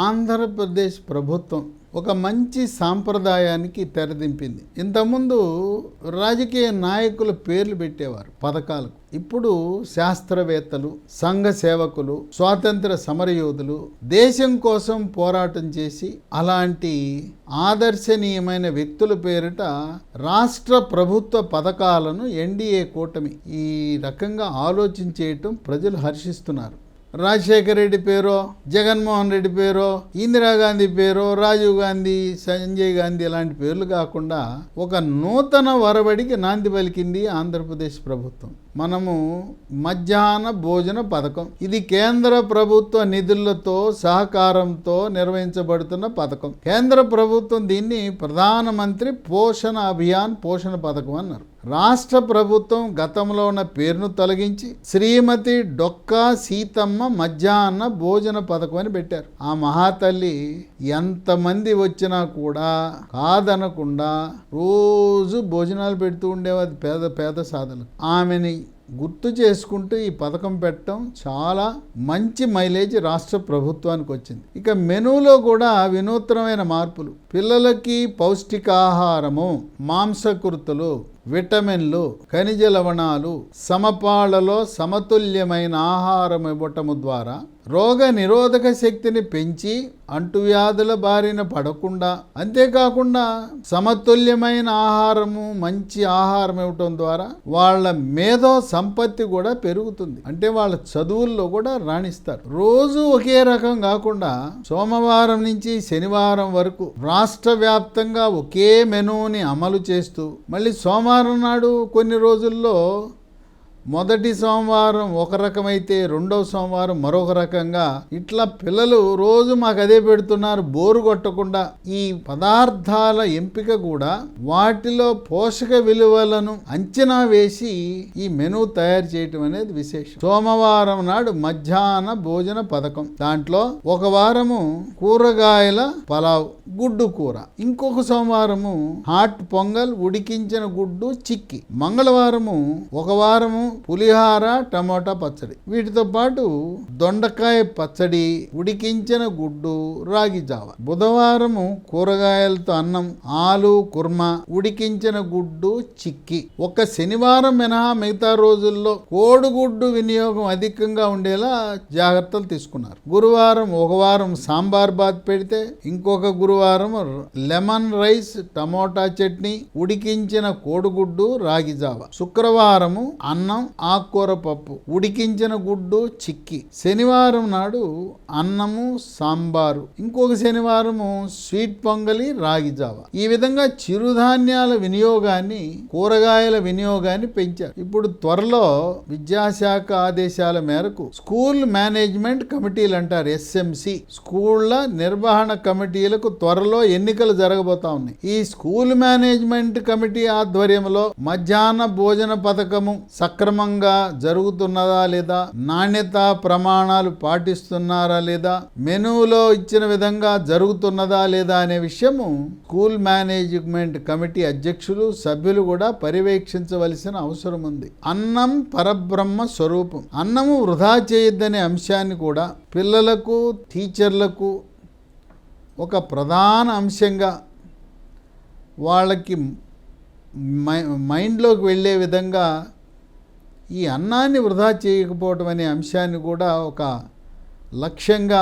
ఆంధ్రప్రదేశ్ ప్రభుత్వం ఒక మంచి సాంప్రదాయానికి తెరదింపింది. ఇంతకుముందు రాజకీయ నాయకుల పేర్లు పెట్టేవారు పథకాలకు. ఇప్పుడు శాస్త్రవేత్తలు, సంఘ సేవకులు, స్వాతంత్ర సమరయోధులు, దేశం కోసం పోరాటం చేసి అలాంటి ఆదర్శనీయమైన వ్యక్తుల పేరిట రాష్ట్ర ప్రభుత్వ పథకాలను ఎన్డీఏ కూటమి ఈ రకంగా ఆలోచించేయటం ప్రజలు హర్షిస్తున్నారు. రాజశేఖర రెడ్డి పేరో, జగన్మోహన్ రెడ్డి పేరో, ఇందిరాగాంధీ పేరో, రాజీవ్ గాంధీ, సంజయ్ గాంధీ ఇలాంటి పేర్లు కాకుండా ఒక నూతన వరవడికి నాంది పలికింది ఆంధ్రప్రదేశ్ ప్రభుత్వం. మనము మధ్యాహ్న భోజన పథకం, ఇది కేంద్ర ప్రభుత్వ నిధులతో సహకారంతో నిర్వహించబడుతున్న పథకం. కేంద్ర ప్రభుత్వం దీన్ని ప్రధానమంత్రి పోషణ అభియాన్ పోషణ పథకం అన్నారు. రాష్ట్ర ప్రభుత్వం గతంలో ఉన్న పేరును తొలగించి శ్రీమతి డొక్కా సీతమ్మ మధ్యాహ్న భోజన పథకం అని పెట్టారు. ఆ మహాతల్లి ఎంతమంది వచ్చినా కూడా కాదనకుండా రోజు భోజనాలు పెడుతూ ఉండేవాది పేద సాధనలు. ఆమెని గుర్తు చేసుకుంటూ ఈ పథకం పెట్టడం చాలా మంచి మైలేజ్ రాష్ట్ర ప్రభుత్వానికి వచ్చింది. ఇక మెనూలో కూడా వినూత్నమైన మార్పులు. పిల్లలకి పౌష్టికాహారము, మాంసకృతులు, విటమిన్లు, ఖనిజ లవణాలు సమపాళ్లలో సమతుల్యమైన ఆహారం ఇవ్వటము ద్వారా రోగ నిరోధక శక్తిని పెంచి అంటువ్యాధుల బారిన పడకుండా, అంతేకాకుండా సమతుల్యమైన ఆహారము, మంచి ఆహారం ఇవ్వటం ద్వారా వాళ్ళ మేధో సంపత్తి కూడా పెరుగుతుంది. అంటే వాళ్ళ చదువుల్లో కూడా రాణిస్తారు. రోజు ఒకే రకం కాకుండా సోమవారం నుంచి శనివారం వరకు రాష్ట్ర వ్యాప్తంగా ఒకే మెనూని అమలు చేస్తూ, మళ్ళీ సోమవారం నాడు కొన్ని రోజుల్లో మొదటి సోమవారం ఒక రకమైతే రెండవ సోమవారం మరొక రకంగా, ఇట్లా పిల్లలు రోజు మాకు అదే పెడుతున్నారు బోరు కొట్టకుండా ఈ పదార్థాల ఎంపిక కూడా వాటిలో పోషక విలువలను అంచనా వేసి ఈ మెనూ తయారు చేయటం అనేది విశేషం. సోమవారం నాడు మధ్యాహ్న భోజన పథకం, దాంట్లో ఒక వారము కూరగాయల పలావ్, గుడ్డు కూర, ఇంకొక సోమవారము హాట్ పొంగల్, ఉడికించిన గుడ్డు చిక్కి, మంగళవారము ఒక వారము పులిహార టమోటా పచ్చడి, వీటితో పాటు దొండకాయ పచ్చడి, ఉడికించిన గుడ్డు, రాగి జావ. బుధవారము కూరగాయలతో అన్నం, ఆలు కుర్మా, ఉడికించిన గుడ్డు చిక్కి. ఒక శనివారం మినహా మిగతా రోజుల్లో కోడిగుడ్డు వినియోగం అధికంగా ఉండేలా జాగ్రత్తలు తీసుకున్నారు. గురువారం ఒక వారం సాంబార్ బాత్ పెడితే, ఇంకొక గురువారం లెమన్ రైస్, టమోటా చట్నీ, ఉడికించిన కోడిగుడ్డు, రాగి జావ. శుక్రవారము అన్నం, ఆకుకూర పప్పు, ఉడికించిన గుడ్డు చిక్కి. శనివారం నాడు అన్నము, సాంబారు, ఇంకొక శనివారము స్వీట్ పొంగలి, రాగి జావ. ఈ విధంగా చిరుధాన్యాల వినియోగాన్ని, కూరగాయల వినియోగాన్ని పెంచారు. ఇప్పుడు త్వరలో విద్యాశాఖ ఆదేశాల మేరకు స్కూల్ మేనేజ్మెంట్ కమిటీలు అంటారు, ఎస్ఎంసి, స్కూళ్ల నిర్వహణ కమిటీలకు త్వరలో ఎన్నికలు జరగబోతా ఉన్నాయి. ఈ స్కూల్ మేనేజ్మెంట్ కమిటీ ఆధ్వర్యంలో మధ్యాహ్న భోజన పథకము సక్రమంగా జరుగుతున్నదా లేదా, నాణ్యత ప్రమాణాలు పాటిస్తున్నారా లేదా, మెనూలో ఇచ్చిన విధంగా జరుగుతున్నదా లేదా అనే విషయము స్కూల్ మేనేజ్మెంట్ కమిటీ అధ్యక్షులు, సభ్యులు కూడా పర్యవేక్షించవలసిన అవసరం ఉంది. అన్నం పరబ్రహ్మ స్వరూపం, అన్నము వృధా చేయొద్దనే అంశాన్ని కూడా పిల్లలకు, టీచర్లకు ఒక ప్రధాన అంశంగా వాళ్ళకి మైండ్లోకి వెళ్ళే విధంగా ఈ అన్నాన్ని వృధా చేయకపోవటం అనే అంశాన్ని కూడా ఒక లక్ష్యంగా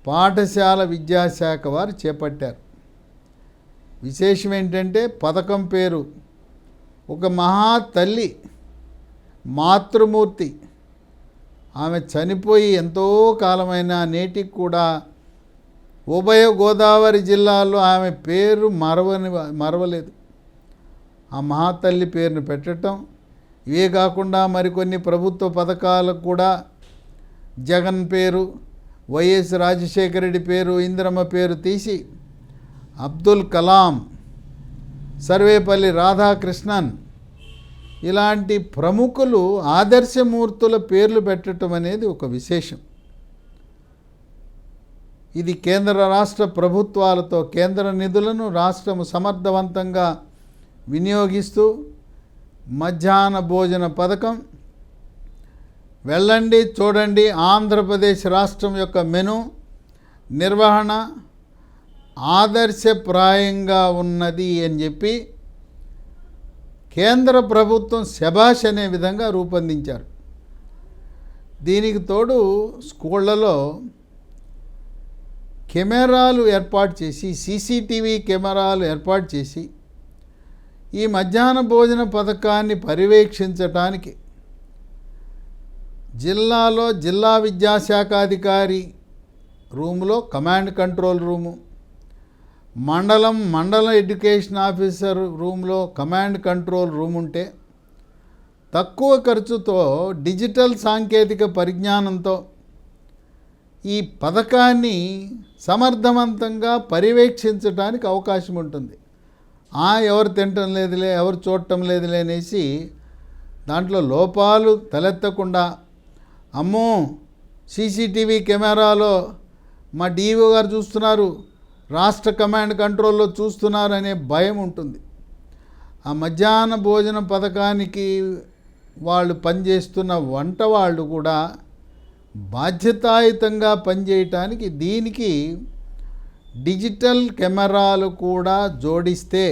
పాఠశాల విద్యాశాఖ వారు చేపట్టారు. విశేషం ఏంటంటే పథకం పేరు ఒక మహా తల్లి, మాతృమూర్తి, ఆమె చనిపోయి ఎంతో కాలమైన నేటికి కూడా ఉభయ గోదావరి జిల్లాల్లో ఆమె పేరు మరవలేదు. ఆ మహాతల్లి పేరును పెట్టడం, ఇవే కాకుండా మరికొన్ని ప్రభుత్వ పథకాలకు కూడా జగన్ పేరు, వైఎస్ రాజశేఖర రెడ్డి పేరు, ఇందిరమ్మ పేరు తీసి అబ్దుల్ కలాం, సర్వేపల్లి రాధాకృష్ణన్ ఇలాంటి ప్రముఖులు ఆదర్శమూర్తుల పేర్లు పెట్టడం అనేది ఒక విశేషం. ఇది కేంద్ర రాష్ట్ర ప్రభుత్వాలతో కేంద్ర నిధులను రాష్ట్రము సమర్థవంతంగా వినియోగిస్తూ మధ్యాహ్న భోజన పథకం, వెళ్ళండి చూడండి ఆంధ్రప్రదేశ్ రాష్ట్రం యొక్క మెను నిర్వహణ ఆదర్శప్రాయంగా ఉన్నది అని చెప్పి కేంద్ర ప్రభుత్వం శభాష్ అనే విధంగా రూపొందించారు. దీనికి తోడు స్కూళ్ళలో కెమెరాలు ఏర్పాటు చేసి, సీసీటీవీ కెమెరాలు ఏర్పాటు చేసి ఈ మధ్యాహ్న భోజన పథకాన్ని పర్యవేక్షించటానికి జిల్లాలో జిల్లా విద్యాశాఖాధికారి రూములో కమాండ్ కంట్రోల్ రూము, మండల ఎడ్యుకేషన్ ఆఫీసర్ రూమ్లో కమాండ్ కంట్రోల్ రూమ్ ఉంటే తక్కువ ఖర్చుతో డిజిటల్ సాంకేతిక పరిజ్ఞానంతో ఈ పథకాన్ని సమర్థవంతంగా పర్యవేక్షించడానికి అవకాశం ఉంటుంది. ఎవరు తినటం లేదులే, ఎవరు చూడటం లేదులే అనేసి దాంట్లో లోపాలు తలెత్తకుండా, అమ్మో సీసీటీవీ కెమెరాలో మా డిఓ గారు చూస్తున్నారు, రాష్ట్ర కమాండ్ కంట్రోల్లో చూస్తున్నారు అనే భయం ఉంటుంది. ఆ మధ్యాహ్న భోజన పథకానికి వాళ్ళు పనిచేస్తున్న వంట వాళ్ళు కూడా బాధ్యతాయుతంగా పనిచేయటానికి దీనికి డిజిటల్ కెమెరాలు కూడా జోడిస్తే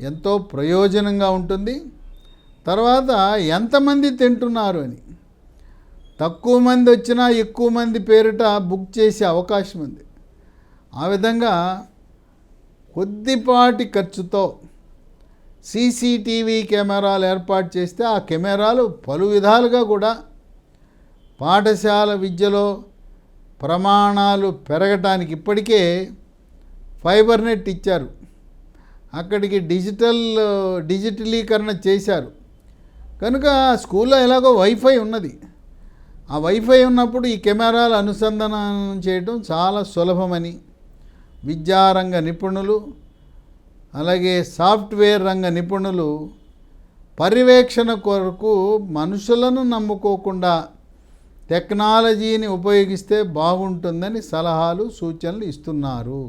ఎంతో ప్రయోజనంగా ఉంటుంది. తర్వాత ఎంతమంది తింటున్నారు అని, తక్కువ మంది వచ్చినా ఎక్కువ మంది పేరిట బుక్ చేసే అవకాశం ఉంది. ఆ విధంగా కొద్దిపాటి ఖర్చుతో సీసీటీవీ కెమెరాలు ఏర్పాటు చేస్తే ఆ కెమెరాలు పలు విధాలుగా కూడా పాఠశాల విద్యలో ప్రమాణాలు పెరగటానికి ఇప్పటికే ఫైబర్ నెట్ ఇచ్చారు, అక్కడికి డిజిటలీకరణ చేశారు. కనుక స్కూల్లో ఎలాగో వైఫై ఉన్నది. ఆ వైఫై ఉన్నప్పుడు ఈ కెమెరాలు అనుసంధానం చేయడం చాలా సులభమని విద్యారంగ నిపుణులు, అలాగే సాఫ్ట్వేర్ రంగ నిపుణులు పర్యవేక్షణ కొరకు మనుషులను నమ్ముకోకుండా టెక్నాలజీని ఉపయోగిస్తే బాగుంటుందని సలహాలు సూచనలు ఇస్తున్నారు.